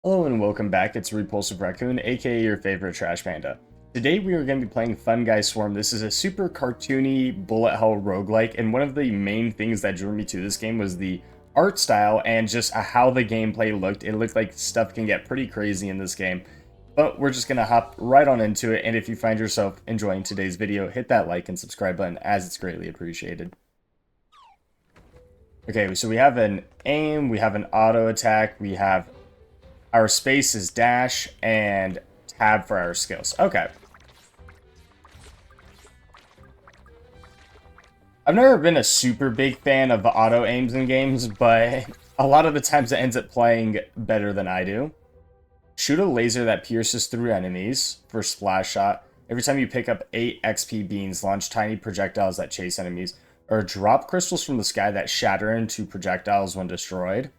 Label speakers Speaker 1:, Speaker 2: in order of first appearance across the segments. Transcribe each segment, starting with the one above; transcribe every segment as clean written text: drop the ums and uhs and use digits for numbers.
Speaker 1: Hello and welcome back, it's Repulsive Raccoon, aka your favorite trash panda. Today we are going to be playing Funguys Swarm. This is a super cartoony bullet hell roguelike, and one of the main things that drew me to this game was the art style and just how the gameplay looked. It looked like stuff can get pretty crazy in this game, but we're just going to hop right on into it, and if you find yourself enjoying today's video, hit that like and subscribe button as it's greatly appreciated. Okay, so we have an aim, we have an auto attack, we have our space is dash and tab for our skills. Okay. I've never been a super big fan of auto aims in games, but a lot of the times it ends up playing better than I do. Shoot a laser that pierces through enemies for splash shot. Every time you pick up 8 XP beans, launch tiny projectiles that chase enemies, or drop crystals from the sky that shatter into projectiles when destroyed.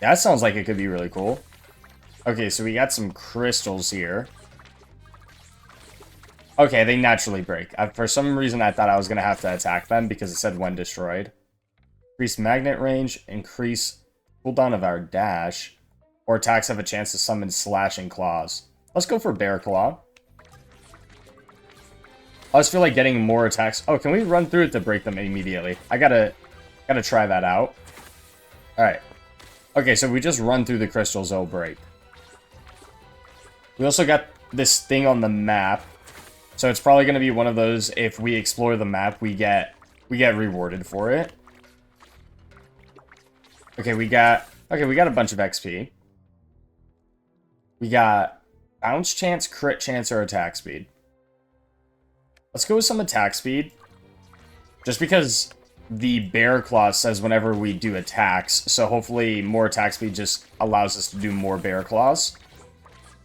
Speaker 1: That sounds like it could be really cool. Okay, so we got some crystals here. Okay, they naturally break. For some reason, I thought I was going to have to attack them because it said when destroyed. Increase magnet range, increase cooldown of our dash, or attacks have a chance to summon slashing claws. Let's go for bear claw. I just feel like getting more attacks. Oh, can we run through it to break them immediately? I gotta try that out. Alright. Okay, so we just run through the crystals, they'll break. We also got this thing on the map. So it's probably going to be one of those, if we explore the map, we get rewarded for it. Okay, we got a bunch of XP. We got bounce chance, crit chance, or attack speed. Let's go with some attack speed. Just because the bear claw says whenever we do attacks, so hopefully more attack speed just allows us to do more bear claws.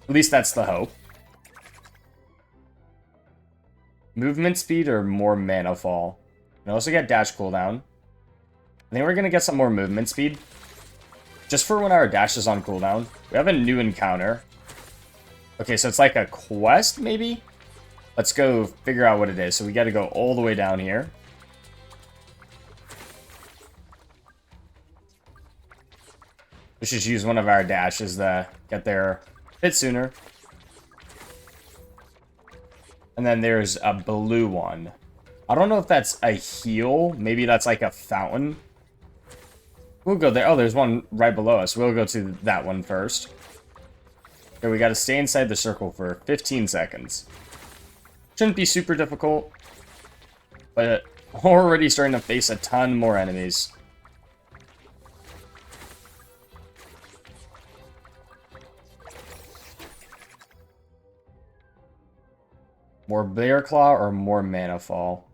Speaker 1: At least that's the hope. Movement speed or more mana fall. We also get dash cooldown. I think we're going to get some more movement speed. Just for when our dash is on cooldown. We have a new encounter. Okay, so it's like a quest, maybe? Let's go figure out what it is. So we got to go all the way down here. Let's just use one of our dashes to get there a bit sooner. And then there's a blue one. I don't know if that's a heal. Maybe that's like a fountain. We'll go there. Oh, there's one right below us. We'll go to that one first. Okay, we got to stay inside the circle for 15 seconds. Shouldn't be super difficult. But already starting to face a ton more enemies. More bear claw or more mana fall?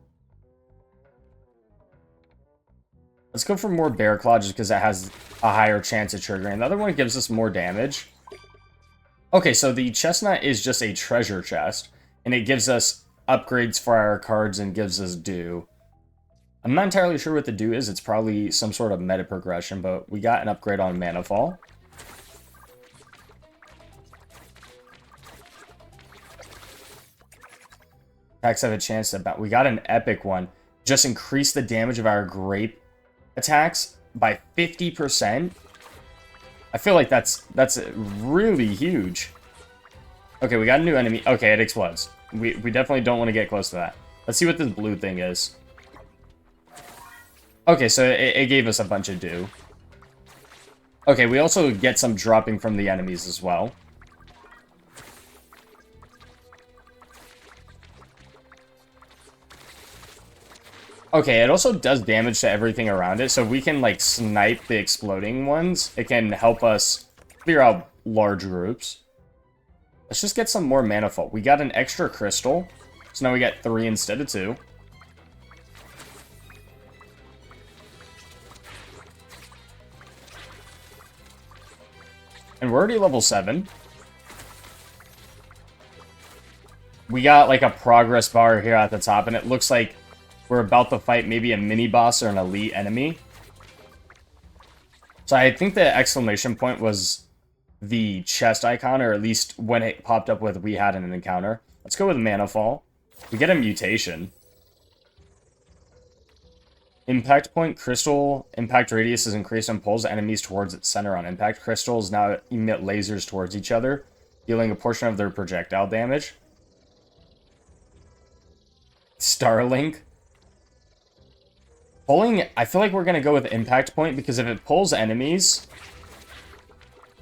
Speaker 1: Let's go for more bear claw just because it has a higher chance of triggering. The other one gives us more damage. Okay, so the chestnut is just a treasure chest, and it gives us upgrades for our cards and gives us dew. I'm not entirely sure what the dew is. It's probably some sort of meta progression, but we got an upgrade on mana fall. Attacks have a chance to we got an epic one. Just increase the damage of our grape attacks by 50%. I feel like that's really huge. Okay, we got a new enemy. Okay, it explodes. We definitely don't want to get close to that. Let's see what this blue thing is. Okay, so it gave us a bunch of dew. Okay, we also get some dropping from the enemies as well. Okay, it also does damage to everything around it, so we can, like, snipe the exploding ones. It can help us clear out large groups. Let's just get some more mana fall. We got an extra crystal, so now we got 3 instead of 2. And we're already level 7. We got, like, a progress bar here at the top, and it looks like we're about to fight maybe a mini-boss or an elite enemy. So I think the exclamation point was the chest icon, or at least when it popped up with we had an encounter. Let's go with mana fall. We get a mutation. Impact point crystal impact radius is increased and pulls enemies towards its center on impact. Crystals now emit lasers towards each other, dealing a portion of their projectile damage. Starlink. Pulling, I feel like we're going to go with impact point because if it pulls enemies,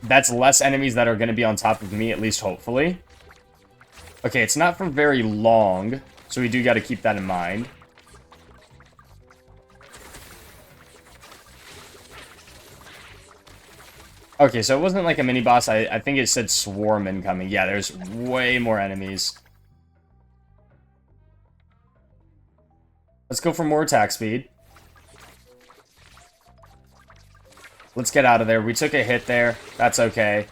Speaker 1: that's less enemies that are going to be on top of me, at least hopefully. Okay, it's not for very long, so we do got to keep that in mind. Okay, so it wasn't like a mini-boss. I think it said swarm incoming. Yeah, there's way more enemies. Let's go for more attack speed. Let's get out of there. We took a hit there. That's okay.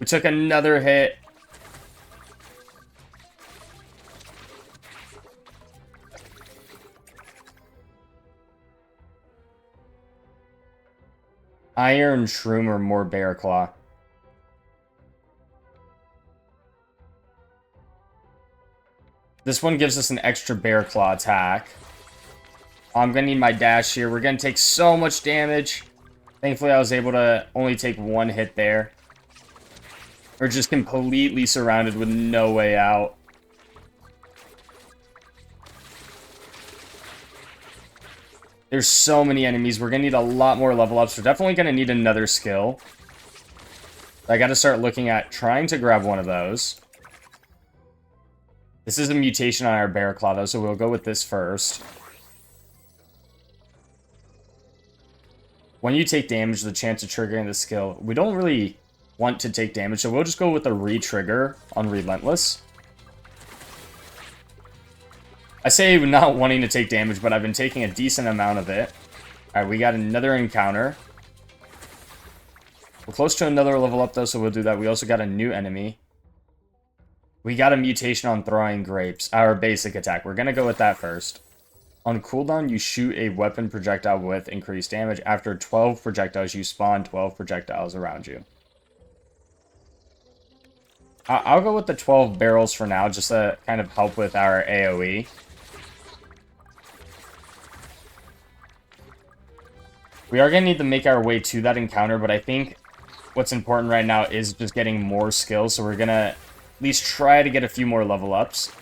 Speaker 1: We took another hit. Iron Shroom or more Bear Claw. This one gives us an extra Bear Claw attack. I'm going to need my dash here. We're going to take so much damage. Thankfully, I was able to only take one hit there. We're just completely surrounded with no way out. There's so many enemies. We're going to need a lot more level ups. We're definitely going to need another skill. I got to start looking at trying to grab one of those. This is a mutation on our Bear Claw, though, so we'll go with this first. When you take damage, the chance of triggering the skill. We don't really want to take damage, so we'll just go with a re-trigger on Relentless. I say not wanting to take damage, but I've been taking a decent amount of it. Alright, we got another encounter. We're close to another level up, though, so we'll do that. We also got a new enemy. We got a mutation on throwing grapes. Our basic attack. We're going to go with that first. On cooldown, you shoot a weapon projectile with increased damage. After 12 projectiles, you spawn 12 projectiles around you. I'll go with the 12 barrels for now, just to kind of help with our AoE. We are going to need to make our way to that encounter, but I think what's important right now is just getting more skills, so we're going to at least try to get a few more level ups.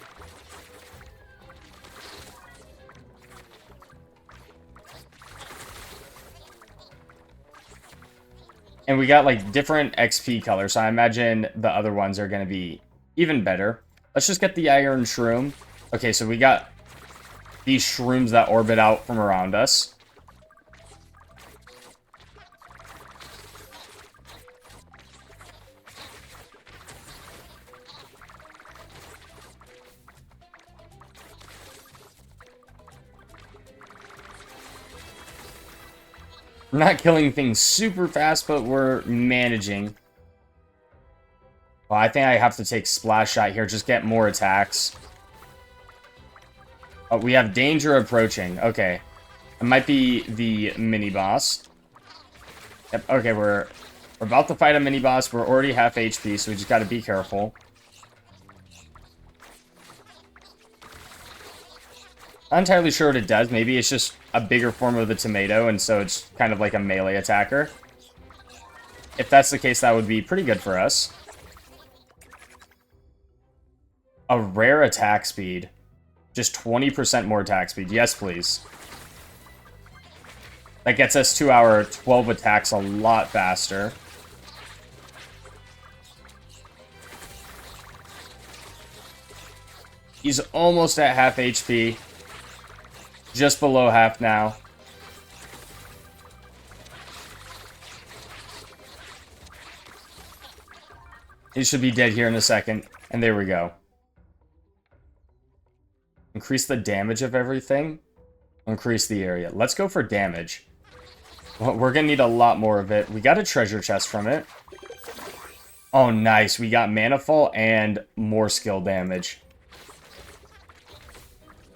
Speaker 1: And we got, like, different XP colors, so I imagine the other ones are going to be even better. Let's just get the Iron Shroom. Okay, so we got these shrooms that orbit out from around us. We're not killing things super fast, but we're managing. Well, I think I have to take Splash Shot here, just get more attacks. Oh, we have danger approaching. Okay. It might be the mini-boss. Yep, okay, we're about to fight a mini-boss. We're already half HP, so we just gotta be careful. Not entirely sure what it does. Maybe it's just a bigger form of the tomato, and so it's kind of like a melee attacker. If that's the case, that would be pretty good for us. A rare attack speed. Just 20% more attack speed. Yes, please. That gets us to our 12 attacks a lot faster. He's almost at half HP. Just below half now. He should be dead here in a second. And there we go. Increase the damage of everything. Increase the area. Let's go for damage. Well, we're going to need a lot more of it. We got a treasure chest from it. Oh, nice. We got Mana Fall and more skill damage.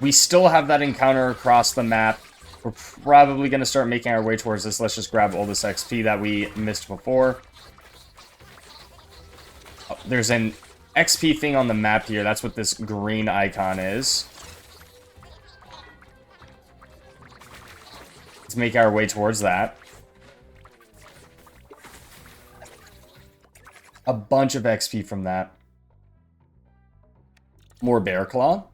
Speaker 1: We still have that encounter across the map. We're probably going to start making our way towards this. Let's just grab all this XP that we missed before. Oh, there's an XP thing on the map here. That's what this green icon is. Let's make our way towards that. A bunch of XP from that. More Bear Claw.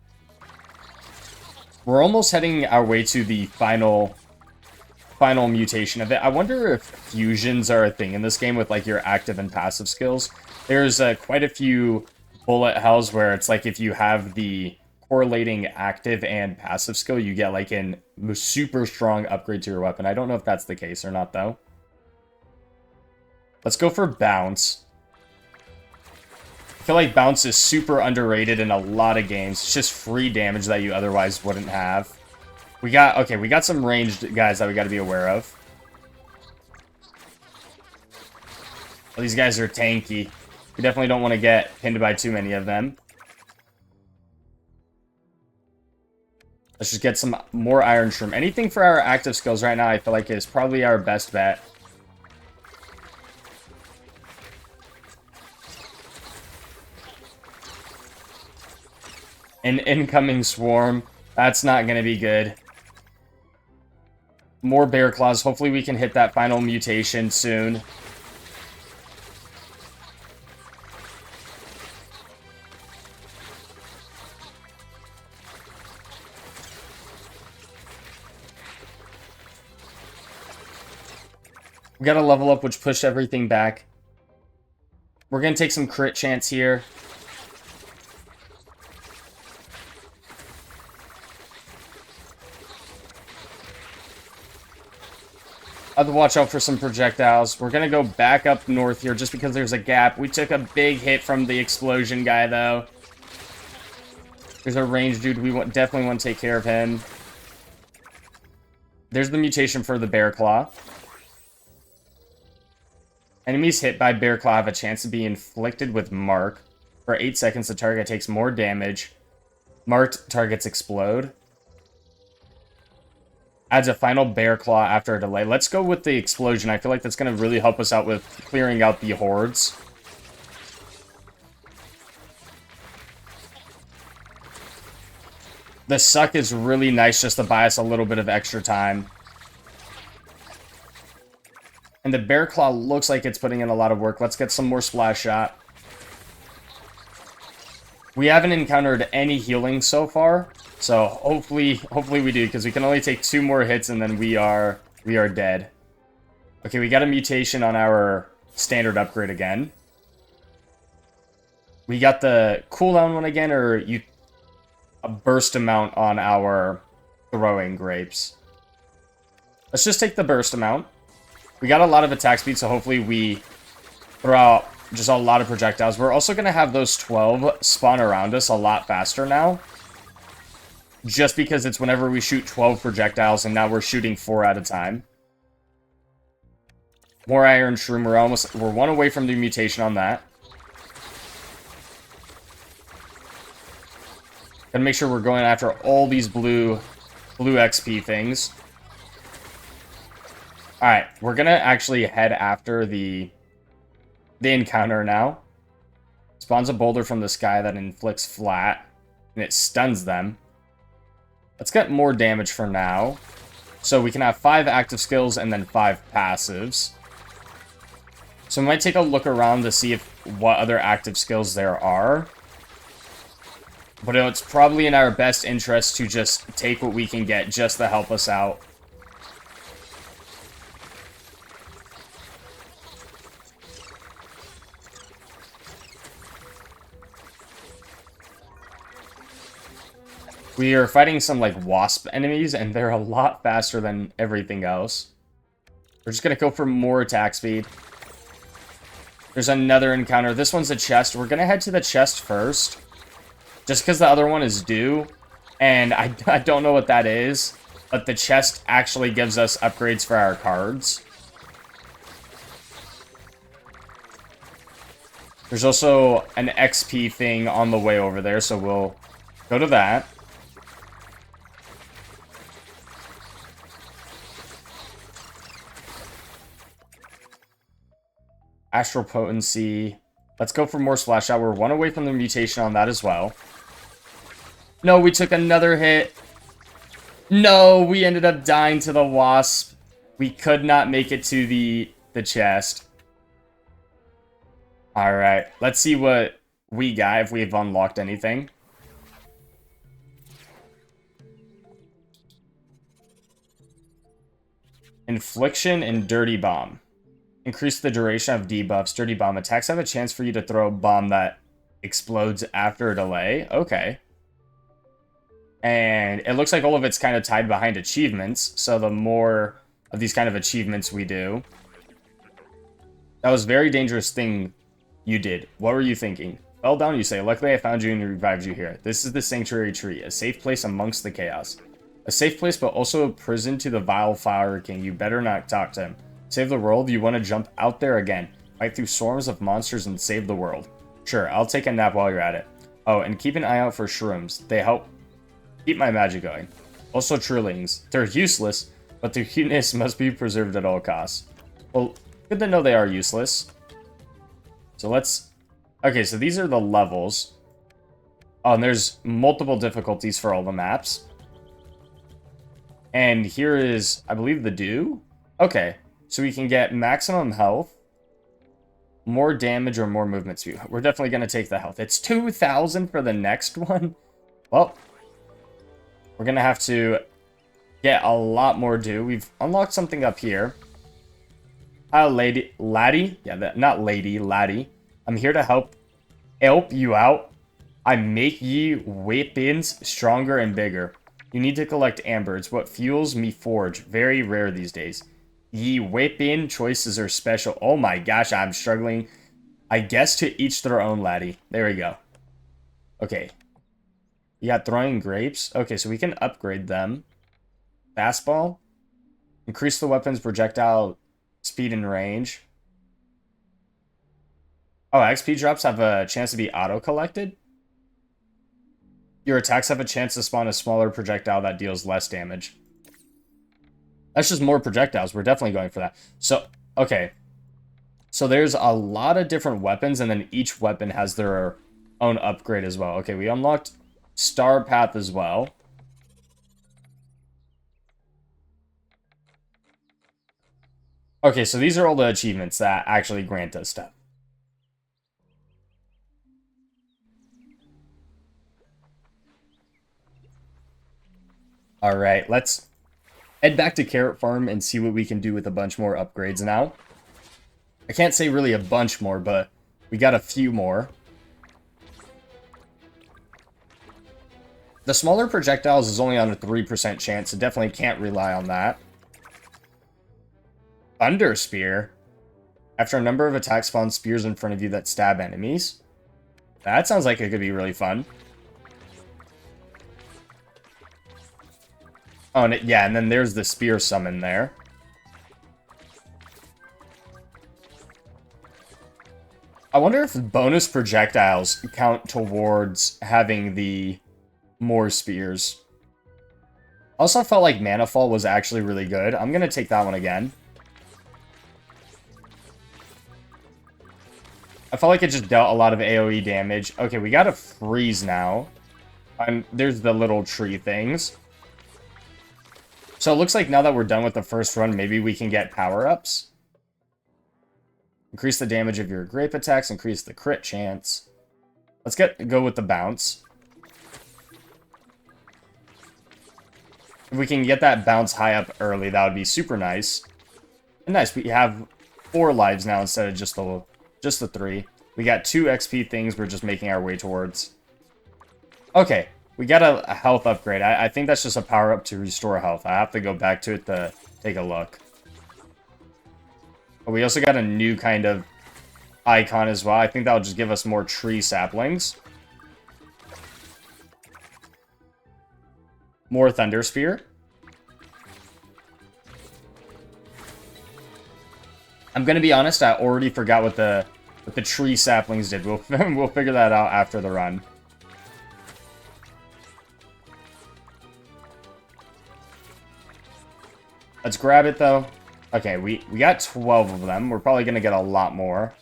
Speaker 1: We're almost heading our way to the final mutation of it. I wonder if fusions are a thing in this game with like your active and passive skills. There's quite a few bullet hells where it's like if you have the correlating active and passive skill, you get like a super strong upgrade to your weapon. I don't know if that's the case or not though. Let's go for Bounce. I feel like Bounce is super underrated in a lot of games. It's just free damage that you otherwise wouldn't have. We got some ranged guys that we got to be aware of. Well, these guys are tanky. We definitely don't want to get pinned by too many of them. Let's just get some more Iron Shroom. Anything for our active skills right now, I feel like is probably our best bet. An incoming swarm. That's not going to be good. More Bear Claws. Hopefully we can hit that final mutation soon. We got a level up, which pushed everything back. We're going to take some crit chance here. I have to watch out for some projectiles. We're going to go back up north here just because there's a gap. We took a big hit from the explosion guy, though. There's a ranged dude. We definitely want to take care of him. There's the mutation for the Bear Claw. Enemies hit by Bear Claw have a chance to be inflicted with Mark. For 8 seconds, the target takes more damage. Marked targets explode. Adds a final Bear Claw after a delay. Let's go with the explosion. I feel like that's going to really help us out with clearing out the hordes. The suck is really nice just to buy us a little bit of extra time. And the Bear Claw looks like it's putting in a lot of work. Let's get some more Splash Shot. We haven't encountered any healing so far. So hopefully we do, because we can only take 2 more hits and then we are dead. Okay, we got a mutation on our standard upgrade again. We got the cooldown one again, or a burst amount on our throwing grapes. Let's just take the burst amount. We got a lot of attack speed, so hopefully we throw out just a lot of projectiles. We're also going to have those 12 spawn around us a lot faster now. Just because it's whenever we shoot 12 projectiles, and now we're shooting 4 at a time. More Iron Shroom. We're 1 away from the mutation on that. Gotta make sure we're going after all these blue XP things. Alright, we're gonna actually head after the encounter now. Spawns a boulder from the sky that inflicts flat, and it stuns them. Let's get more damage for now. So we can have 5 active skills and then 5 passives. So we might take a look around to see what other active skills there are. But it's probably in our best interest to just take what we can get just to help us out. We are fighting some, like, wasp enemies, and they're a lot faster than everything else. We're just gonna go for more attack speed. There's another encounter. This one's a chest. We're gonna head to the chest first. Just because the other one is due. And I don't know what that is. But the chest actually gives us upgrades for our cards. There's also an XP thing on the way over there, so we'll go to that. Astral Potency. Let's go for more Splash Shot. We're 1 away from the mutation on that as well. No, we took another hit. No, we ended up dying to the wasp. We could not make it to the chest. Alright, let's see what we got, if we've unlocked anything. Infliction and Dirty Bomb. Increase the duration of debuffs. Dirty Bomb. Attacks have a chance for you to throw a bomb that explodes after a delay. Okay. And it looks like all of it's kind of tied behind achievements. So the more of these kind of achievements we do. That was a very dangerous thing you did. What were you thinking? Fell down, you say. Luckily, I found you and revived you here. This is the Sanctuary Tree, a safe place amongst the chaos. A safe place, but also a prison to the vile Fire King. You better not talk to him. Save the world? You want to jump out there again. Fight through swarms of monsters and save the world. Sure, I'll take a nap while you're at it. Oh, and keep an eye out for shrooms. They help keep my magic going. Also Trilings. They're useless, but their cuteness must be preserved at all costs. Well, good to know they are useless. So let's... Okay, so these are the levels. Oh, and there's multiple difficulties for all the maps. And here is, I believe, the dew. Okay, so we can get maximum health, more damage, or more movement speed. We're definitely going to take the health. It's 2,000 for the next one. Well, we're going to have to get a lot more dew. We've unlocked something up here. Laddie? Yeah, not lady, laddie. I'm here to help you out. I make ye weapons stronger and bigger. You need to collect amber. It's what fuels me forge. Very rare these days. Ye weapon choices are special. Oh my gosh, I'm struggling. I guess to each their own, laddie. There we go. Okay. We got throwing grapes. Okay, so we can upgrade them. Fastball. Increase the weapon's projectile speed and range. Oh, XP drops have a chance to be auto-collected? Your attacks have a chance to spawn a smaller projectile that deals less damage. That's just more projectiles. We're definitely going for that. So, okay. So there's a lot of different weapons, and then each weapon has their own upgrade as well. Okay, we unlocked Star Path as well. Okay, so these are all the achievements that actually grant us stuff. Alright, let's head back to Carrot Farm and see what we can do with a bunch more upgrades now. I can't say really a bunch more, but we got a few more. The smaller projectiles is only on a 3% chance, so definitely can't rely on that. Thunder Spear. After a number of attacks spawn spears in front of you that stab enemies. That sounds like it could be really fun. Oh, and yeah, and then there's the spear summon there. I wonder if bonus projectiles count towards having the more spears. Also felt like Manafall was actually really good. I'm going to take that one again. I felt like it just dealt a lot of AoE damage. Okay, we got a freeze now. And there's the little tree things. So it looks like now that we're done with the first run, maybe we can get power-ups. Increase the damage of your grape attacks, increase the crit chance. Let's go with the bounce. If we can get that bounce high up early, that would be super nice. And nice, we have 4 lives now instead of just the 3. We got 2 XP things we're just making our way towards. Okay. We got a health upgrade. I think that's just a power-up to restore health. I have to go back to it to take a look. But we also got a new kind of icon as well. I think that'll just give us more tree saplings. More Thunder Spear. I'm gonna be honest, I already forgot what the tree saplings did. We'll figure that out after the run. Let's grab it, though. Okay, we got 12 of them. We're probably going to get a lot more.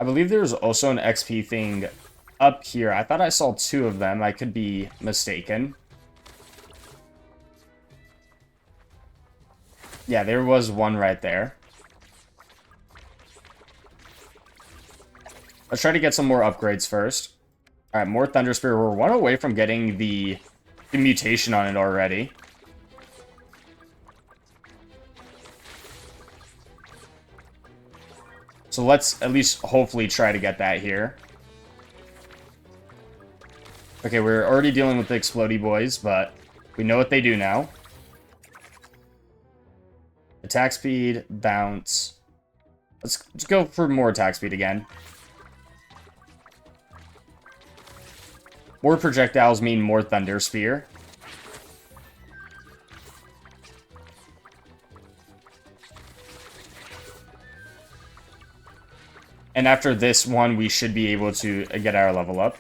Speaker 1: I believe there's also an XP thing up here. I thought I saw 2 of them. I could be mistaken. Yeah, there was one right there. Let's try to get some more upgrades first. Alright, more Thunder Spear. We're 1 away from getting the mutation on it already. So let's at least hopefully try to get that here. Okay, we're already dealing with the Explodey boys, but we know what they do now. Attack speed, bounce. Let's go for more attack speed again. More projectiles mean more Thunder Spear. And after this one, we should be able to get our level up.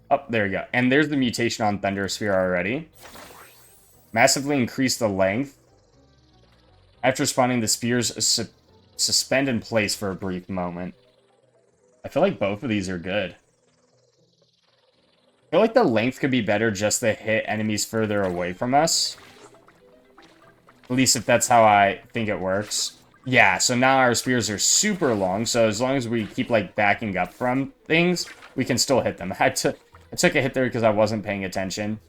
Speaker 1: Oh, there we go. And there's the mutation on Thunder Spear already. Massively increase the length. After spawning, the spears suspend in place for a brief moment. I feel like both of these are good. I feel like the length could be better just to hit enemies further away from us. At least if that's how I think it works. Yeah, so now our spears are super long, so as long as we keep, like, backing up from things, we can still hit them. I took a hit there because I wasn't paying attention.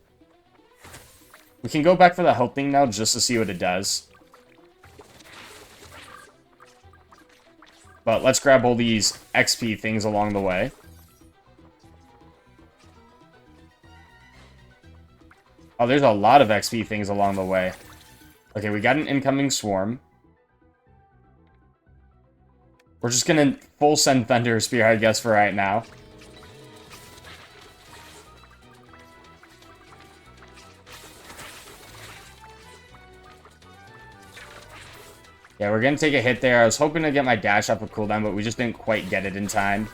Speaker 1: We can go back for the health thing now just to see what it does. But let's grab all these XP things along the way. Oh, there's a lot of XP things along the way. Okay, we got an incoming swarm. We're just gonna full send Thunder Spear, I guess, for right now. Yeah, we're gonna take a hit there. I was hoping to get my dash off of cooldown, but we just didn't quite get it in time.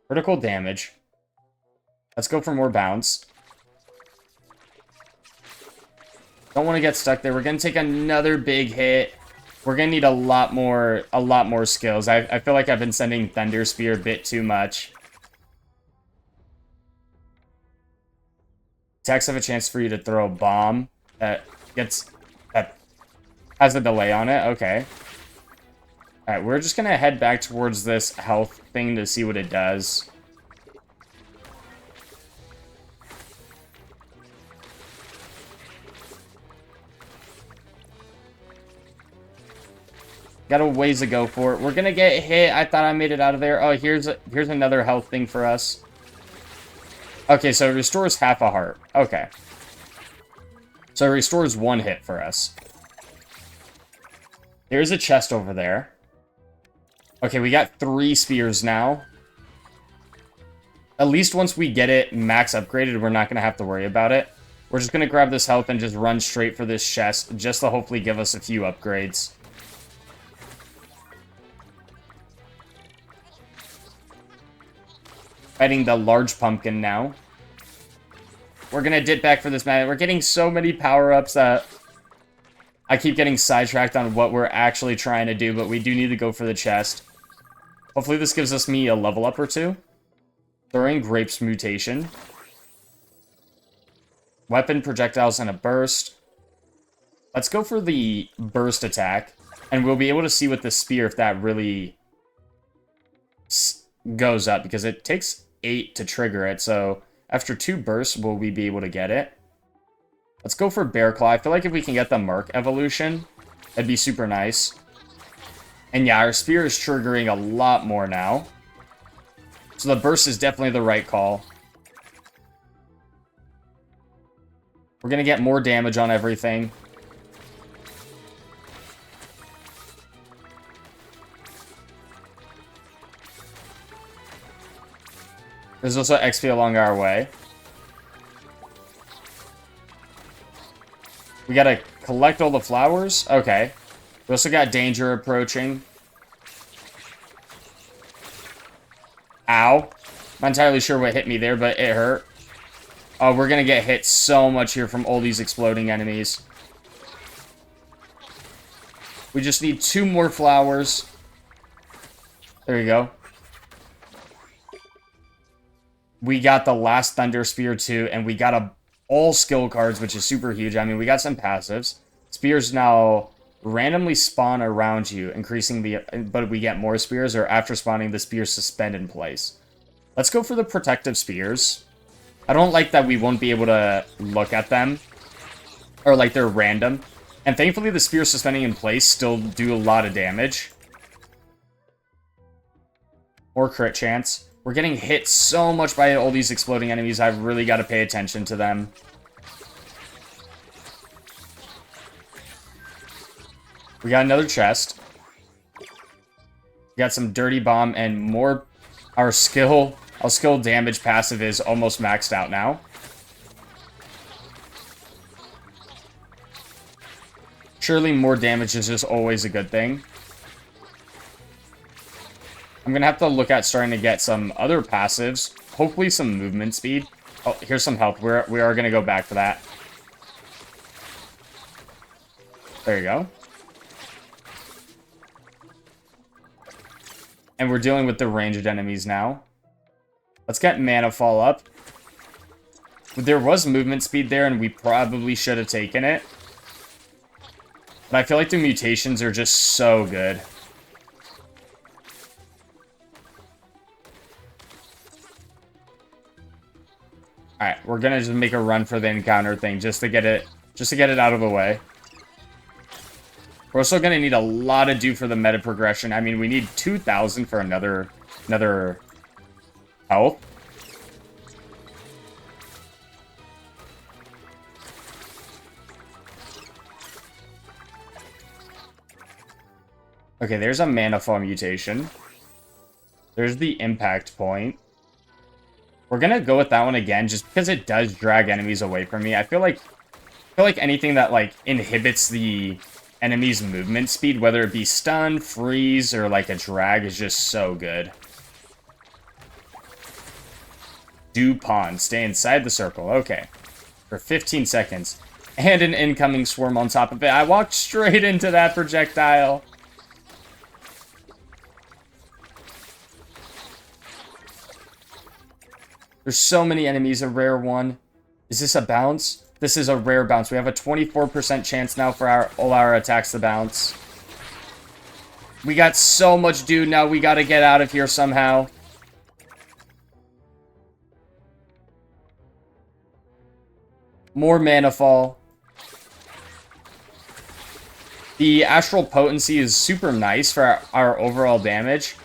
Speaker 1: Critical damage. Let's go for more bounce. Don't want to get stuck there. We're gonna take another big hit. We're gonna need a lot more skills. I feel like I've been sending Thunder Spear a bit too much. Attacks have a chance for you to throw a bomb that has a delay on it. Okay. Alright, we're just gonna head back towards this health thing to see what it does. Got a ways to go for it. We're gonna get hit. I thought I made it out of there. Oh, here's another health thing for us. Okay, so it restores half a heart. Okay. So it restores 1 hit for us. There's a chest over there. Okay, we got 3 spears now. At least once we get it max upgraded, we're not gonna have to worry about it. We're just gonna grab this health and just run straight for this chest, just to hopefully give us a few upgrades. Fighting the large pumpkin now. We're gonna dip back for this man. We're getting so many power-ups that I keep getting sidetracked on what we're actually trying to do, but we do need to go for the chest. Hopefully this gives me a level up or 2. Throwing Grapes mutation. Weapon, projectiles, and a burst. Let's go for the burst attack, and we'll be able to see with the spear if that really goes up, because it takes 8 to trigger it, so after 2 bursts, will we be able to get it? Let's go for Bear Claw. I feel like if we can get the Mark evolution, that'd be super nice. And yeah, our spear is triggering a lot more now. So the burst is definitely the right call. We're gonna get more damage on everything. There's also XP along our way. We gotta collect all the flowers? Okay. We also got danger approaching. Ow. I'm not entirely sure what hit me there, but it hurt. Oh, we're gonna get hit so much here from all these exploding enemies. We just need 2 more flowers. There you go. We got the last Thunder Spear too, and we got all skill cards, which is super huge. I mean, we got some passives. Spears now randomly spawn around you, increasing but we get more spears, or after spawning, the spears suspend in place. Let's go for the protective spears. I don't like that we won't be able to look at them, or like they're random. And thankfully, the spears suspending in place still do a lot of damage. More crit chance. We're getting hit so much by all these exploding enemies. I've really got to pay attention to them. We got another chest. We got some dirty bomb and more. Our skill damage passive is almost maxed out now. Surely more damage is just always a good thing. I'm going to have to look at starting to get some other passives. Hopefully some movement speed. Oh, here's some health. We are going to go back for that. There you go. And we're dealing with the ranged enemies now. Let's get Mana Fall up. There was movement speed there, and we probably should have taken it. But I feel like the mutations are just so good. Alright, we're gonna just make a run for the encounter thing just to get it out of the way. We're also gonna need a lot of do for the meta progression. I mean, we need 2,000 for another health. Okay, there's a Mana Fall mutation. There's the impact point. We're gonna go with that one again, just because it does drag enemies away from me. I feel like anything that like inhibits the enemy's movement speed, whether it be stun, freeze, or like a drag, is just so good. Do pawn. Stay inside the circle. Okay. For 15 seconds. And an incoming swarm on top of it. I walked straight into that projectile. There's so many enemies, a rare one. Is this a bounce? This is a rare bounce. We have a 24% chance now for all our attacks to bounce. We got so much dude now. We got to get out of here somehow. More Mana Fall. The Astral Potency is super nice for our overall damage.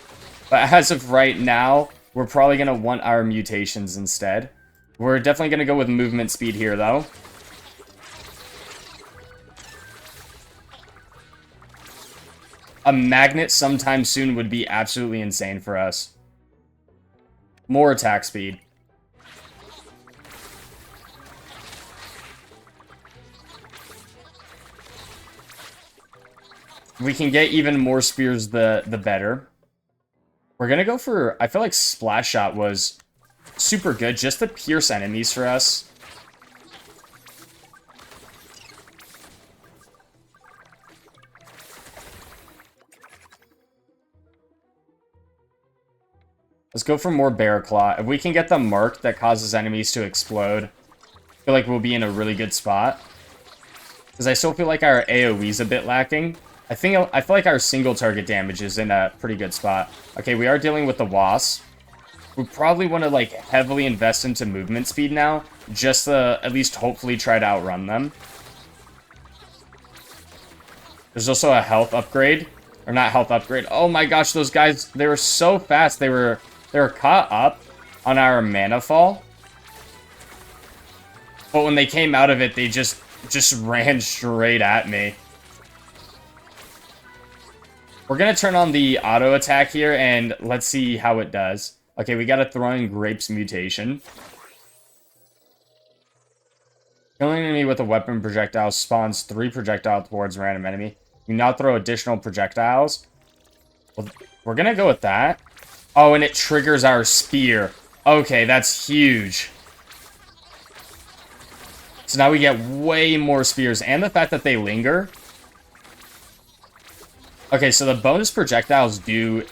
Speaker 1: But as of right now, we're probably going to want our mutations instead. We're definitely going to go with movement speed here, though. A magnet sometime soon would be absolutely insane for us. More attack speed. If we can get even more spears, the better. We're going to go for... I feel like Splash Shot was super good just to pierce enemies for us. Let's go for more Bear Claw. If we can get the mark that causes enemies to explode, I feel like we'll be in a really good spot. Because I still feel like our AoE's a bit lacking. I feel like our single target damage is in a pretty good spot. Okay, we are dealing with the Wasp. We probably want to like heavily invest into movement speed now, just to at least hopefully try to outrun them. There's also a health upgrade, or not health upgrade. Oh my gosh, those guys, they were so fast. They were caught up on our Mana Fall. But when they came out of it, they just ran straight at me. We're going to turn on the auto attack here, and let's see how it does. Okay, we got a Throwing Grapes mutation. Killing an enemy with a weapon projectile spawns 3 projectiles towards a random enemy. You now throw additional projectiles. Well, we're going to go with that. Oh, and it triggers our spear. Okay, that's huge. So now we get way more spears, and the fact that they linger. Okay, so the bonus projectiles do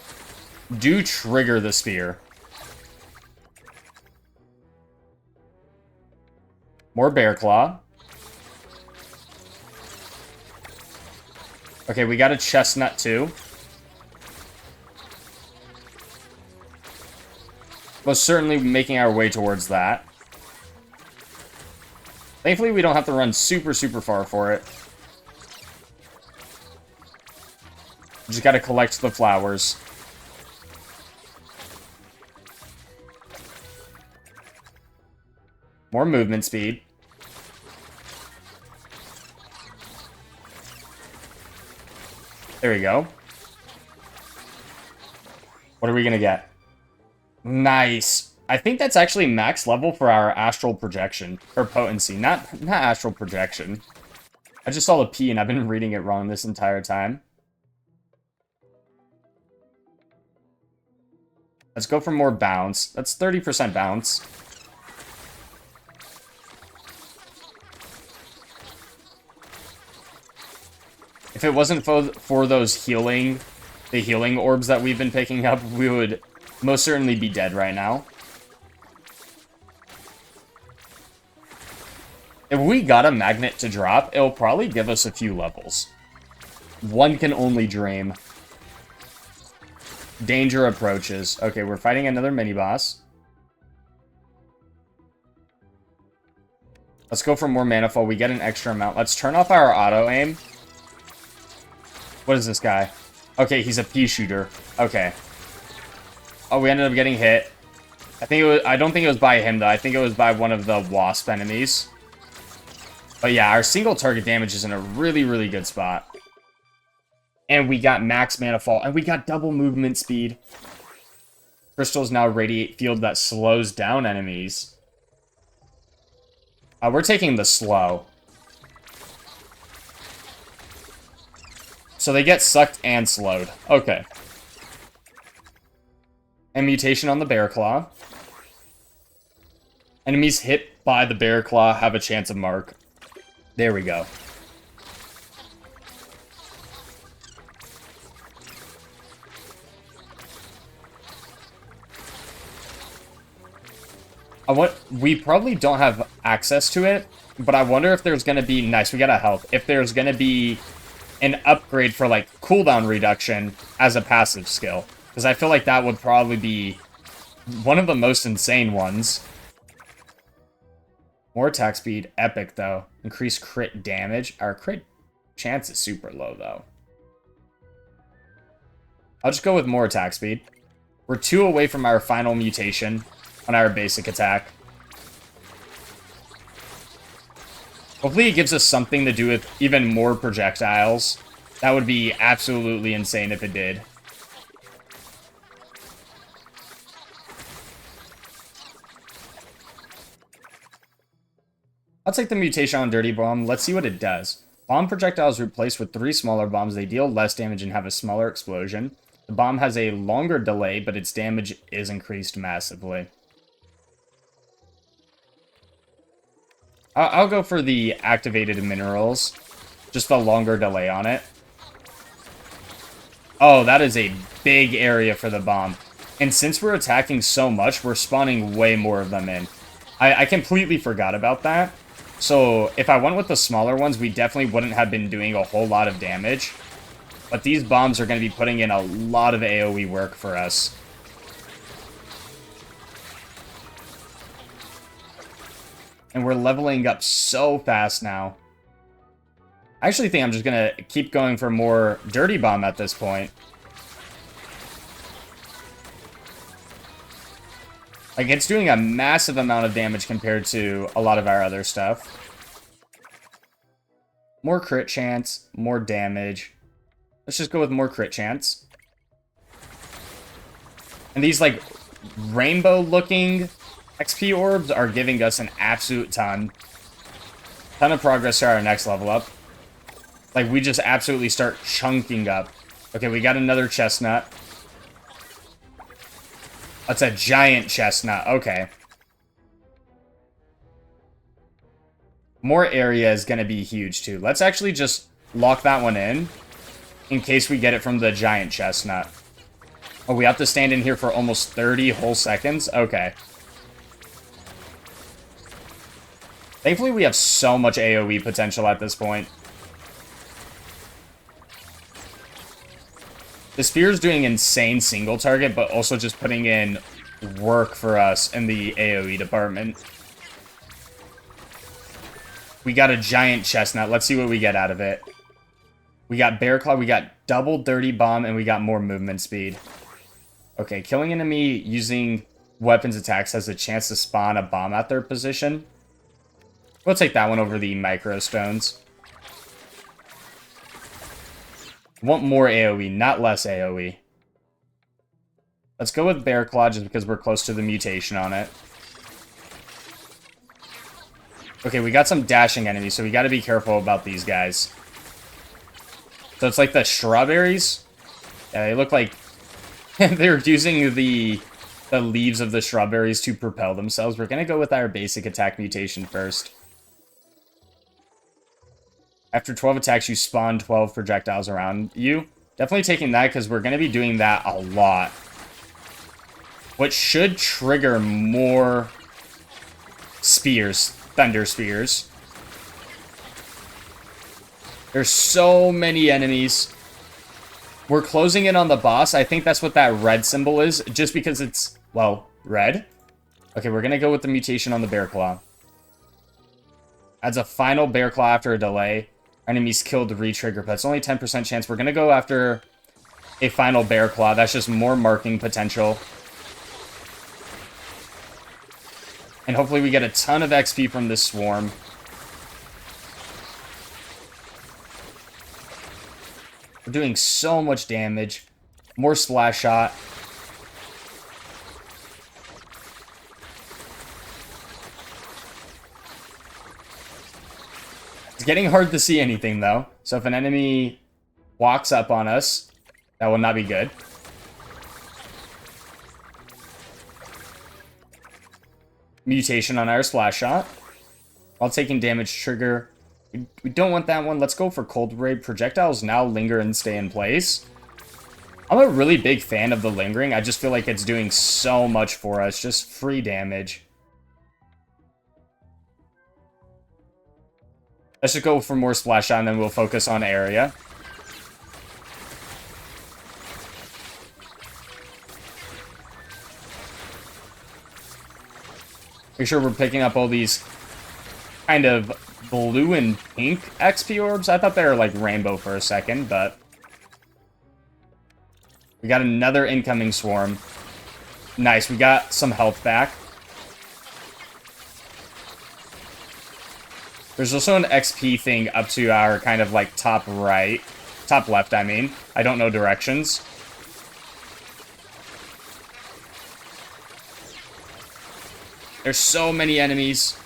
Speaker 1: trigger the spear. More bear claw. Okay, we got a chestnut too. Most certainly making our way towards that. Thankfully, we don't have to run super, super far for it. Just gotta collect the flowers. More movement speed. There we go. What are we gonna get? Nice. I think that's actually max level for our astral projection. Or potency. Not astral projection. I just saw the P and I've been reading it wrong this entire time. Let's go for more bounce. That's 30% bounce. If it wasn't for those the healing orbs that we've been picking up, we would most certainly be dead right now. If we got a magnet to drop, it'll probably give us a few levels. One can only dream. Danger approaches. Okay, we're fighting another mini-boss. Let's go for more manifold. We get an extra amount. Let's turn off our auto-aim. What is this guy? Okay, he's a pea shooter. Okay. Oh, we ended up getting hit. I don't think it was by him, though. I think it was by one of the wasp enemies. But yeah, our single target damage is in a really, really good spot. And we got max mana fall, and we got double movement speed. Crystals now radiate field that slows down enemies. We're taking the slow. So they get sucked and slowed. Okay. And mutation on the bear claw. Enemies hit by the bear claw have a chance of mark. There we go. We probably don't have access to it, but I wonder if there's going to be... Nice, we got a health. If there's going to be an upgrade for, like, cooldown reduction as a passive skill. Because I feel like that would probably be one of the most insane ones. More attack speed. Epic, though. Increased crit damage. Our crit chance is super low, though. I'll just go with more attack speed. We're 2 away from our final mutation on our basic attack. Hopefully it gives us something to do with even more projectiles. That would be absolutely insane if it did. I'll take the mutation on Dirty Bomb. Let's see what it does. Bomb projectiles replaced with 3 smaller bombs. They deal less damage and have a smaller explosion. The bomb has a longer delay, but its damage is increased massively. I'll go for the activated minerals. Just the longer delay on it. Oh, that is a big area for the bomb. And since we're attacking so much, we're spawning way more of them in. I completely forgot about that. So if I went with the smaller ones, we definitely wouldn't have been doing a whole lot of damage. But these bombs are going to be putting in a lot of AoE work for us. And we're leveling up so fast now. I actually think I'm just going to keep going for more Dirty Bomb at this point. Like, it's doing a massive amount of damage compared to a lot of our other stuff. More crit chance, more damage. Let's just go with more crit chance. And these, like, rainbow-looking XP orbs are giving us an absolute ton of progress to our next level up. Like, we just absolutely start chunking up. Okay, we got another chestnut. That's a giant chestnut. Okay. More area is going to be huge, too. Let's actually just lock that one in case we get it from the giant chestnut. Oh, we have to stand in here for almost 30 whole seconds? Okay. Thankfully, we have so much AoE potential at this point. The spear is doing insane single target, but also just putting in work for us in the AoE department. We got a giant chestnut. Let's see what we get out of it. We got Bear Claw, we got double Dirty Bomb, and we got more movement speed. Okay, killing enemy using weapons attacks has a chance to spawn a bomb at their position. We'll take that one over the Micro Stones. Want more AoE, not less AoE. Let's go with Bear Claw just because we're close to the mutation on it. Okay, we got some dashing enemies, so we got to be careful about these guys. So it's like the strawberries. Yeah, they look like they're using the leaves of the strawberries to propel themselves. We're going to go with our basic attack mutation first. After 12 attacks, you spawn 12 projectiles around you. Definitely taking that because we're going to be doing that a lot. What should trigger more spears, thunder spears. There's so many enemies. We're closing in on the boss. I think that's what that red symbol is, just because it's, well, red. Okay, we're going to go with the mutation on the Bear Claw. Adds a final Bear Claw after a delay. Enemies killed to re-trigger, but it's only 10% chance. We're going to go after a final Bear Claw. That's just more marking potential. And hopefully we get a ton of XP from this swarm. We're doing so much damage. More splash shot. It's getting hard to see anything, though. So if an enemy walks up on us, that will not be good. Mutation on our splash shot. While taking damage trigger. We don't want that one. Let's go for Cold Ray. Projectiles now linger and stay in place. I'm a really big fan of the lingering. I just feel like it's doing so much for us. Just free damage. Let's just go for more splash shot and then we'll focus on area. Make sure we're picking up all these kind of blue and pink XP orbs. I thought they were like rainbow for a second, but we got another incoming swarm. Nice, we got some health back. There's also an XP thing up to our kind of like top right, top left, I mean. I don't know directions. There's so many enemies.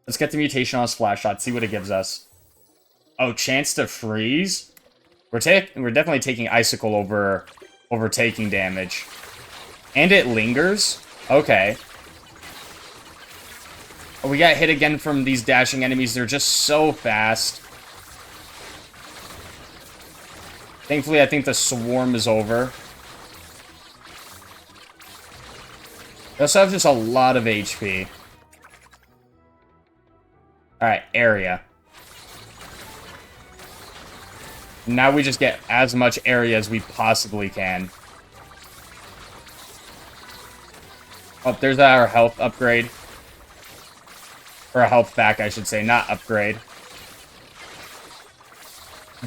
Speaker 1: Let's get the mutation on Splash Shot, see what it gives us. Oh, chance to freeze? We're definitely taking Icicle over taking damage. And it lingers? Okay. Oh, we got hit again from these dashing enemies. They're just so fast. Thankfully, I think the swarm is over. They also have just a lot of HP. Alright, area. Now we just get as much area as we possibly can. Oh, there's our health upgrade. Or a health back, I should say, not upgrade.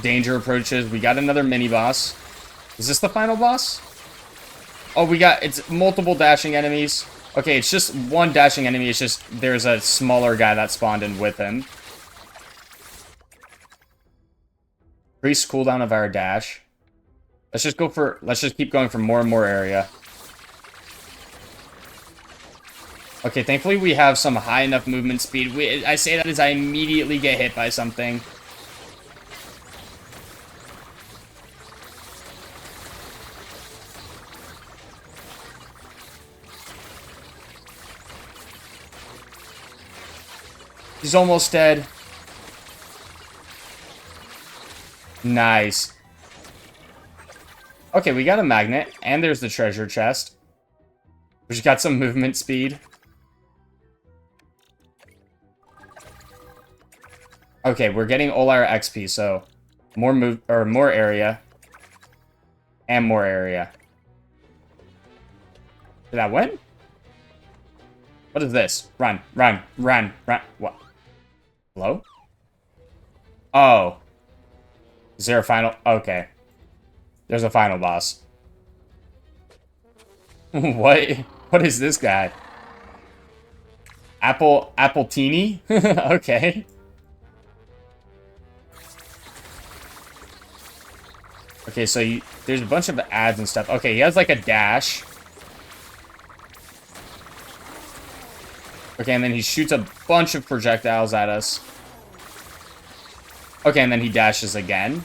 Speaker 1: Danger approaches. We got another mini-boss. Is this the final boss? Oh, it's multiple dashing enemies. Okay, it's just one dashing enemy. It's just, there's a smaller guy that spawned in with him. Increase cooldown of our dash. Let's just keep going for more and more area. Okay, thankfully we have some high enough movement speed. I say that as I immediately get hit by something. He's almost dead. Nice. Okay, we got a magnet, and there's the treasure chest. We just got some movement speed. Okay, we're getting all our XP, so more move or more area and more area. Did I win? What is this? Run, run, run, run. What? Hello? Oh. Is there a final? Okay. There's a final boss. What? What is this guy? Apple teeny? Okay. Okay, so there's a bunch of ads and stuff. Okay, he has like a dash. Okay, and then he shoots a bunch of projectiles at us. Okay, and then he dashes again.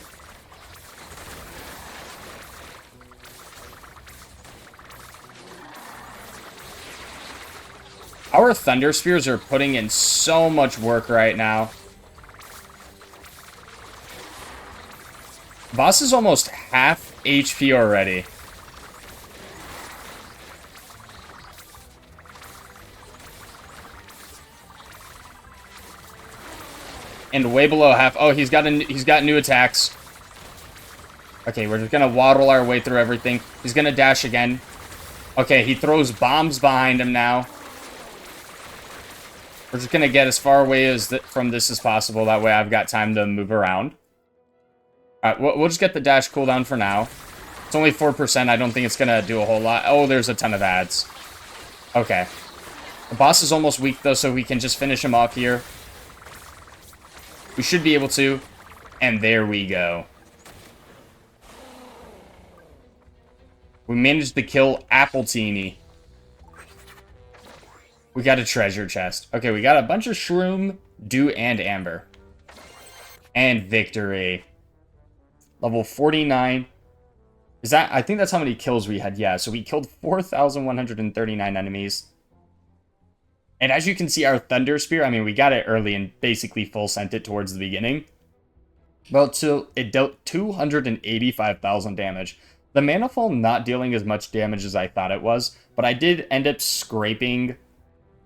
Speaker 1: Our Thunder Spears are putting in so much work right now. Boss is almost half HP already. And way below half. Oh, he's got new attacks. Okay, we're just gonna waddle our way through everything. He's gonna dash again. Okay, he throws bombs behind him now. We're just gonna get as far away from this as possible. That way I've got time to move around. Alright, we'll just get the dash cooldown for now. It's only 4%. I don't think it's gonna do a whole lot. Oh, there's a ton of ads. Okay. The boss is almost weak, though, so we can just finish him off here. We should be able to. And there we go. We managed to kill Appletini. We got a treasure chest. Okay, we got a bunch of shroom, dew, and amber. And victory. Level 49. Is that... I think that's how many kills we had. Yeah, so we killed 4,139 enemies. And as you can see, our Thunder Spear, I mean, we got it early and basically full sent it towards the beginning. Well, so it dealt 285,000 damage. The Manifold not dealing as much damage as I thought it was, but I did end up scrapping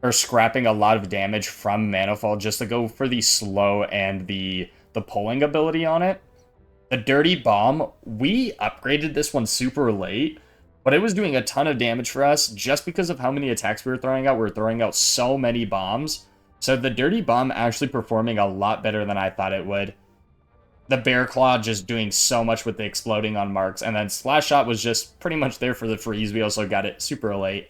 Speaker 1: a lot of damage from Manifold just to go for the slow and the pulling ability on it. The Dirty Bomb, we upgraded this one super late, but it was doing a ton of damage for us just because of how many attacks we were throwing out. We were throwing out so many bombs. So the Dirty Bomb actually performing a lot better than I thought it would. The Bear Claw just doing so much with the exploding on marks. And then Slash Shot was just pretty much there for the freeze. We also got it super late.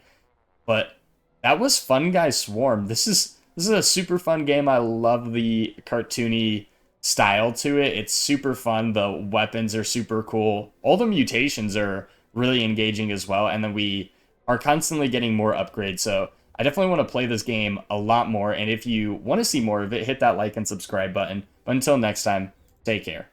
Speaker 1: But that was Funguys Swarm. This is a super fun game. I love the cartoony style to it. It's super fun. The weapons are super cool. All the mutations are really engaging as well, and then we are constantly getting more upgrades, so I definitely want to play this game a lot more, and if you want to see more of it, hit that like and subscribe button. But until next time, take care.